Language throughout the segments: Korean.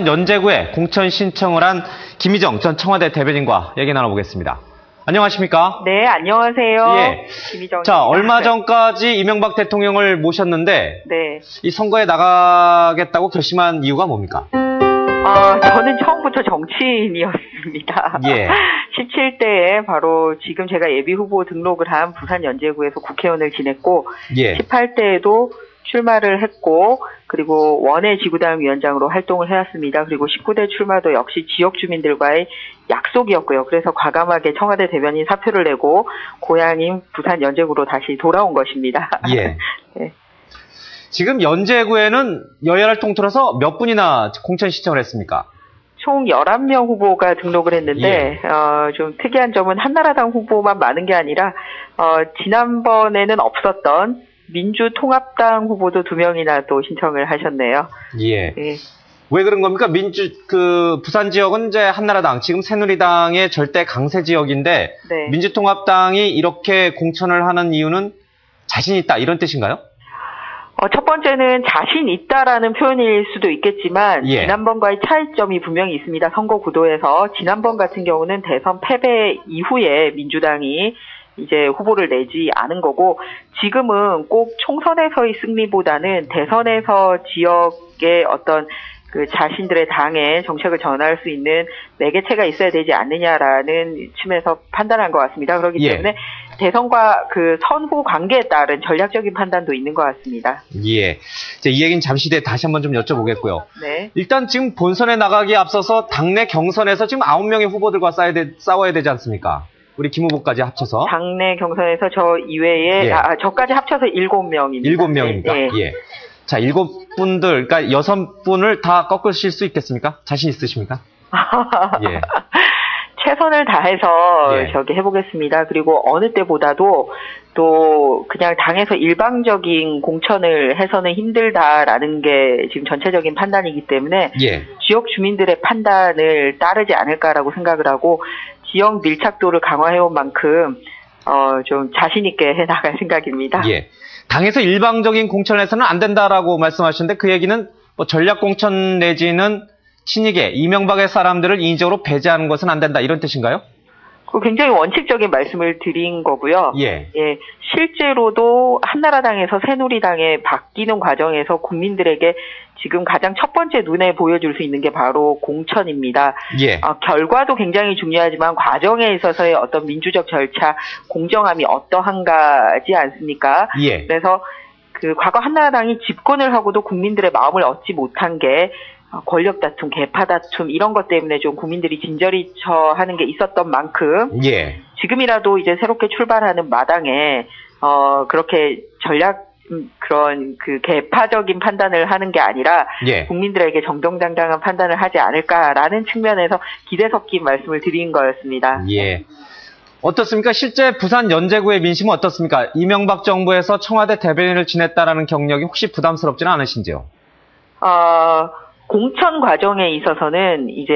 연제구에 공천 신청을 한 김희정 전 청와대 대변인과 얘기 나눠보겠습니다. 안녕하십니까? 네, 안녕하세요. 예. 김희정입니다. 자, 얼마 전까지 이명박 대통령을 모셨는데 네. 이 선거에 나가겠다고 결심한 이유가 뭡니까? 저는 처음부터 정치인이었습니다. 예. 17대에 바로 지금 제가 예비후보 등록을 한 부산 연제구에서 국회의원을 지냈고, 예. 18대에도 출마를 했고, 그리고 원외 지구당 위원장으로 활동을 해왔습니다. 그리고 19대 출마도 역시 지역 주민들과의 약속이었고요. 그래서 과감하게 청와대 대변인 사표를 내고 고향인 부산 연제구로 다시 돌아온 것입니다. 예. 네. 지금 연제구에는 여야를 통틀어서 몇 분이나 공천 신청을 했습니까? 총 11명 후보가 등록을 했는데, 좀 특이한 점은 한나라당 후보만 많은 게 아니라, 지난번에는 없었던 민주통합당 후보도 2명이나 또 신청을 하셨네요. 예. 예. 왜 그런 겁니까? 부산 지역은 이제 한나라당, 지금 새누리당의 절대 강세 지역인데, 네. 민주통합당이 이렇게 공천을 하는 이유는 자신 있다, 이런 뜻인가요? 첫 번째는 자신 있다라는 표현일 수도 있겠지만, 예. 지난번과의 차이점이 분명히 있습니다. 선거 구도에서. 지난번 같은 경우는 대선 패배 이후에 민주당이 이제 후보를 내지 않은 거고, 지금은 꼭 총선에서의 승리보다는 대선에서 지역의 어떤 그 자신들의 당의 정책을 전할 수 있는 매개체가 있어야 되지 않느냐라는 층에서 판단한 것 같습니다. 그렇기 예. 때문에 대선과 그 선후 관계에 따른 전략적인 판단도 있는 것 같습니다. 예. 이제 이 얘기는 잠시 뒤에 다시 한번 좀 여쭤보겠고요. 네. 일단 지금 본선에 나가기에 앞서서 당내 경선에서 지금 9명의 후보들과 싸워야 되지 않습니까? 우리 김 후보까지 합쳐서. 당내 경선에서 저 이외에, 예. 저까지 합쳐서 7명입니다. 7명입니까? 네. 예. 자, 7분들, 그러니까 6분을 다 꺾으실 수 있겠습니까? 자신 있으십니까? 예. 최선을 다해서 예. 해보겠습니다. 그리고 어느 때보다도 또 그냥 당에서 일방적인 공천을 해서는 힘들다라는 게 지금 전체적인 판단이기 때문에 예. 지역 주민들의 판단을 따르지 않을까라고 생각을 하고 지역 밀착도를 강화해온 만큼 좀 자신 있게 해나갈 생각입니다. 예. 당에서 일방적인 공천을 해서는 안 된다라고 말씀하시는데 그 얘기는 뭐 전략 공천 내지는 친이계, 이명박의 사람들을 인위적으로 배제하는 것은 안 된다 이런 뜻인가요? 굉장히 원칙적인 말씀을 드린 거고요. 예. 예, 실제로도 한나라당에서 새누리당에 바뀌는 과정에서 국민들에게 지금 가장 첫 번째 눈에 보여줄 수 있는 게 바로 공천입니다. 예. 결과도 굉장히 중요하지만 과정에 있어서의 어떤 민주적 절차, 공정함이 어떠한가지 않습니까? 예. 그래서 그 과거 한나라당이 집권을 하고도 국민들의 마음을 얻지 못한 게 권력 다툼, 계파 다툼 이런 것 때문에 좀 국민들이 진저리 처하는 게 있었던 만큼 예. 지금이라도 이제 새롭게 출발하는 마당에 그렇게 그런 그 계파적인 판단을 하는 게 아니라 예. 국민들에게 정정당당한 판단을 하지 않을까라는 측면에서 기대 섞인 말씀을 드린 거였습니다. 예. 어떻습니까? 실제 부산 연제구의 민심은 어떻습니까? 이명박 정부에서 청와대 대변인을 지냈다라는 경력이 혹시 부담스럽지는 않으신지요? 공천 과정에 있어서는 이제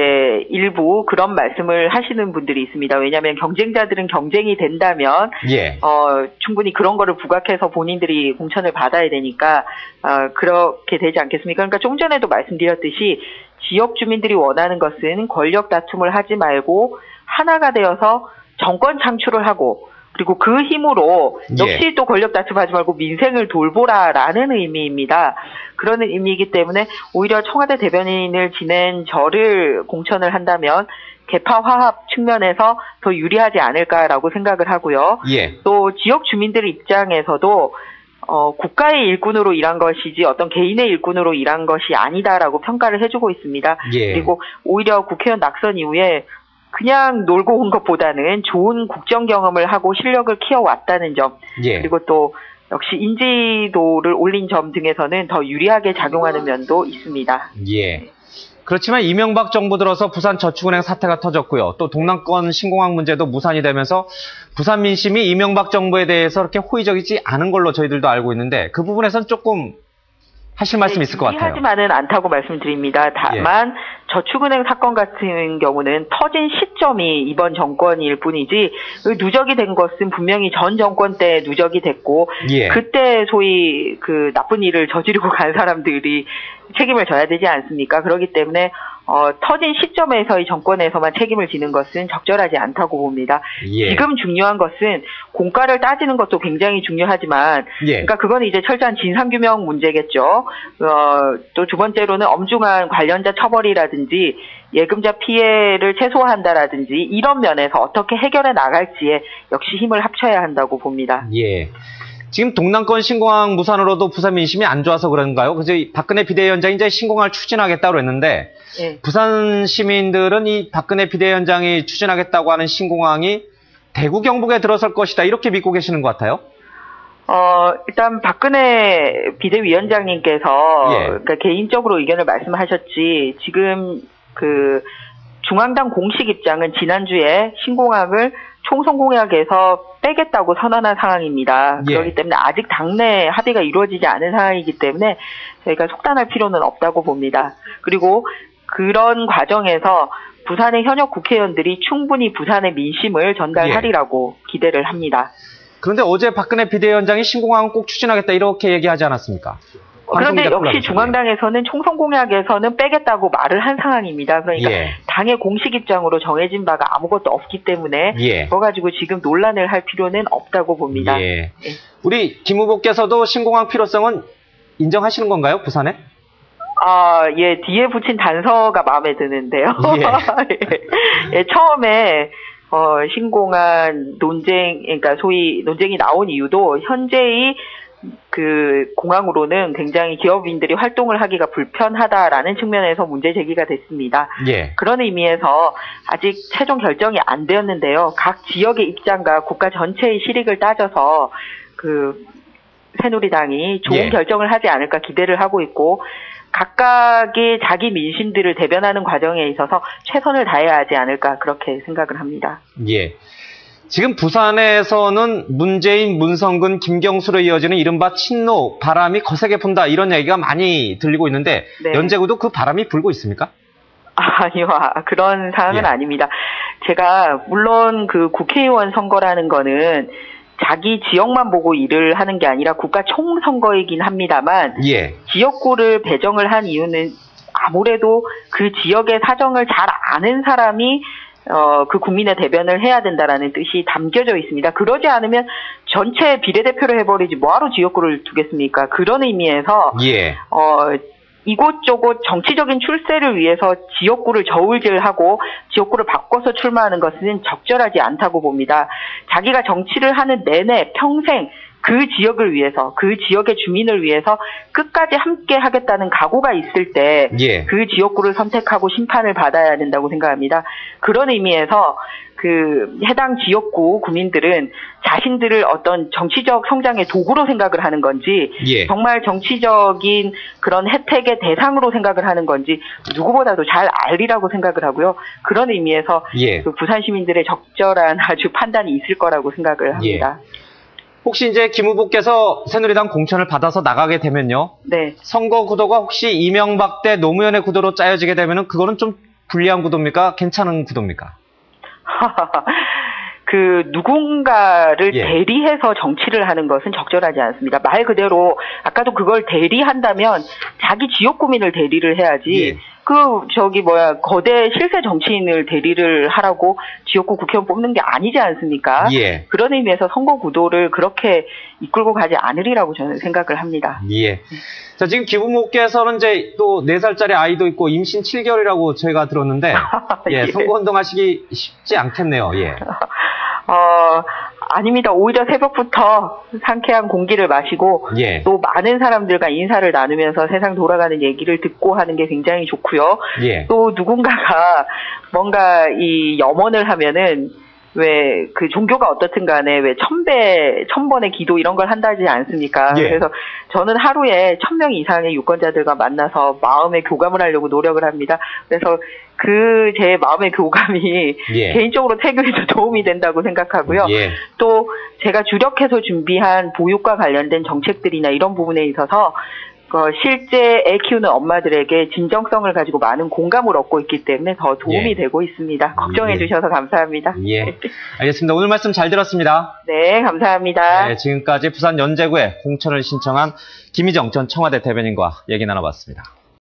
일부 그런 말씀을 하시는 분들이 있습니다. 왜냐하면 경쟁자들은 경쟁이 된다면 예. 충분히 그런 거를 부각해서 본인들이 공천을 받아야 되니까 그렇게 되지 않겠습니까? 그러니까 좀 전에도 말씀드렸듯이 지역 주민들이 원하는 것은 권력 다툼을 하지 말고 하나가 되어서 정권 창출을 하고 그리고 그 힘으로 역시 예. 또 권력 다툼하지 말고 민생을 돌보라라는 의미입니다. 그런 의미이기 때문에 오히려 청와대 대변인을 지낸 저를 공천을 한다면 계파 화합 측면에서 더 유리하지 않을까라고 생각을 하고요. 예. 또 지역 주민들 입장에서도 국가의 일꾼으로 일한 것이지 어떤 개인의 일꾼으로 일한 것이 아니다라고 평가를 해주고 있습니다. 예. 그리고 오히려 국회의원 낙선 이후에 그냥 놀고 온 것보다는 좋은 국정 경험을 하고 실력을 키워왔다는 점, 예. 그리고 또 역시 인지도를 올린 점 등에서는 더 유리하게 작용하는 면도 있습니다. 예. 그렇지만 이명박 정부 들어서 부산저축은행 사태가 터졌고요. 또 동남권 신공항 문제도 무산이 되면서 부산 민심이 이명박 정부에 대해서 그렇게 호의적이지 않은 걸로 저희들도 알고 있는데 그 부분에선 조금 하실 말씀 있을 것 같아요. 하지만은 않다고 말씀드립니다. 다만 저축은행 사건 같은 경우는 터진 시점이 이번 정권일 뿐이지 누적이 된 것은 분명히 전 정권 때 누적이 됐고 예. 그때 소위 그 나쁜 일을 저지르고 간 사람들이 책임을 져야 되지 않습니까? 그렇기 때문에 터진 시점에서의 정권에서만 책임을 지는 것은 적절하지 않다고 봅니다. 예. 지금 중요한 것은 공과를 따지는 것도 굉장히 중요하지만, 예. 그러니까 그건 이제 철저한 진상규명 문제겠죠. 또 두 번째로는 엄중한 관련자 처벌이라든지 예금자 피해를 최소화한다라든지 이런 면에서 어떻게 해결해 나갈지에 역시 힘을 합쳐야 한다고 봅니다. 예. 지금 동남권 신공항 무산으로도 부산 민심이 안 좋아서 그런가요? 그래서 박근혜 비대위원장이 이제 신공항을 추진하겠다고 했는데, 예. 부산 시민들은 이 박근혜 비대위원장이 추진하겠다고 하는 신공항이 대구 경북에 들어설 것이다, 이렇게 믿고 계시는 것 같아요? 일단 박근혜 비대위원장님께서 예. 그러니까 개인적으로 의견을 말씀하셨지, 지금 그 중앙당 공식 입장은 지난주에 신공항을 총선 공약에서 빼겠다고 선언한 상황입니다. 예. 그렇기 때문에 아직 당내 합의가 이루어지지 않은 상황이기 때문에 저희가 속단할 필요는 없다고 봅니다. 그리고 그런 과정에서 부산의 현역 국회의원들이 충분히 부산의 민심을 전달하리라고 기대를 합니다. 그런데 어제 박근혜 비대위원장이 신공항을 꼭 추진하겠다, 이렇게 얘기하지 않았습니까? 그런데 역시 중앙당에서는 총선 공약에서는 빼겠다고 말을 한 상황입니다. 그러니까 예. 당의 공식 입장으로 정해진 바가 아무것도 없기 때문에 예. 그거 가지고 지금 논란을 할 필요는 없다고 봅니다. 예. 우리 김 후보께서도 신공항 필요성은 인정하시는 건가요, 부산에? 예, 뒤에 붙인 단서가 마음에 드는데요. 예. 예, 처음에 신공항 논쟁, 그러니까 소위 논쟁이 나온 이유도 현재의 그 공항으로는 굉장히 기업인들이 활동을 하기가 불편하다라는 측면에서 문제 제기가 됐습니다. 예. 그런 의미에서 아직 최종 결정이 안 되었는데요. 각 지역의 입장과 국가 전체의 실익을 따져서 그 새누리당이 좋은 예. 결정을 하지 않을까 기대를 하고 있고, 각각의 자기 민심들을 대변하는 과정에 있어서 최선을 다해야 하지 않을까 그렇게 생각을 합니다. 예. 지금 부산에서는 문재인, 문성근, 김경수로 이어지는 이른바 친노 바람이 거세게 분다, 이런 얘기가 많이 들리고 있는데, 네. 연제구도 그 바람이 불고 있습니까? 아니요, 그런 상황은 예. 아닙니다. 제가 물론 그 국회의원 선거라는 거는 자기 지역만 보고 일을 하는 게 아니라 국가 총선거이긴 합니다만, 예. 지역구를 배정을 한 이유는 아무래도 그 지역의 사정을 잘 아는 사람이 그 국민의 대변을 해야 된다라는 뜻이 담겨져 있습니다. 그러지 않으면 전체 비례대표를 해버리지 뭐하러 지역구를 두겠습니까? 그런 의미에서 예. 이곳저곳 정치적인 출세를 위해서 지역구를 저울질하고 지역구를 바꿔서 출마하는 것은 적절하지 않다고 봅니다. 자기가 정치를 하는 내내 평생 그 지역을 위해서, 그 지역의 주민을 위해서 끝까지 함께 하겠다는 각오가 있을 때 예. 그 지역구를 선택하고 심판을 받아야 된다고 생각합니다. 그런 의미에서 그 해당 지역구 구민들은 자신들을 어떤 정치적 성장의 도구로 생각을 하는 건지, 예. 정말 정치적인 그런 혜택의 대상으로 생각을 하는 건지 누구보다도 잘 알리라고 생각을 하고요. 그런 의미에서 예. 그 부산 시민들의 적절한 아주 판단이 있을 거라고 생각을 합니다. 혹시 이제 김 후보께서 새누리당 공천을 받아서 나가게 되면요, 네. 선거 구도가 혹시 이명박 대 노무현의 구도로 짜여지게 되면은 그거는 좀 불리한 구도입니까? 괜찮은 구도입니까? 그 누군가를 예. 대리해서 정치를 하는 것은 적절하지 않습니다. 말 그대로 아까도 그걸 대리한다면 자기 지역구민을 대리를 해야지. 예. 거대 실세 정치인을 대리를 하라고 지역구 국회의원 뽑는 게 아니지 않습니까? 예. 그런 의미에서 선거 구도를 그렇게 이끌고 가지 않으리라고 저는 생각을 합니다. 예. 자, 지금 김 후보께서는 이제 또 4살짜리 아이도 있고 임신 7개월이라고 저희가 들었는데, 예, 예. 선거운동 하시기 쉽지 않겠네요. 예. 아닙니다. 오히려 새벽부터 상쾌한 공기를 마시고 예. 또 많은 사람들과 인사를 나누면서 세상 돌아가는 얘기를 듣고 하는 게 굉장히 좋고요. 예. 또 누군가가 뭔가 이 염원을 하면은 왜 그 종교가 어떻든 간에 왜 1000번의 기도 이런 걸 한다지 않습니까? 예. 그래서 저는 하루에 1000명 이상의 유권자들과 만나서 마음의 교감을 하려고 노력을 합니다. 그래서 그 제 마음의 교감이 예. 개인적으로 태교에도 도움이 된다고 생각하고요. 예. 또 제가 주력해서 준비한 보육과 관련된 정책들이나 이런 부분에 있어서 실제 애 키우는 엄마들에게 진정성을 가지고 많은 공감을 얻고 있기 때문에 더 도움이 예. 되고 있습니다. 걱정해 주셔서 감사합니다. 예. 알겠습니다. 오늘 말씀 잘 들었습니다. 네, 감사합니다. 네, 지금까지 부산 연제구에 공천을 신청한 김희정 전 청와대 대변인과 얘기 나눠봤습니다.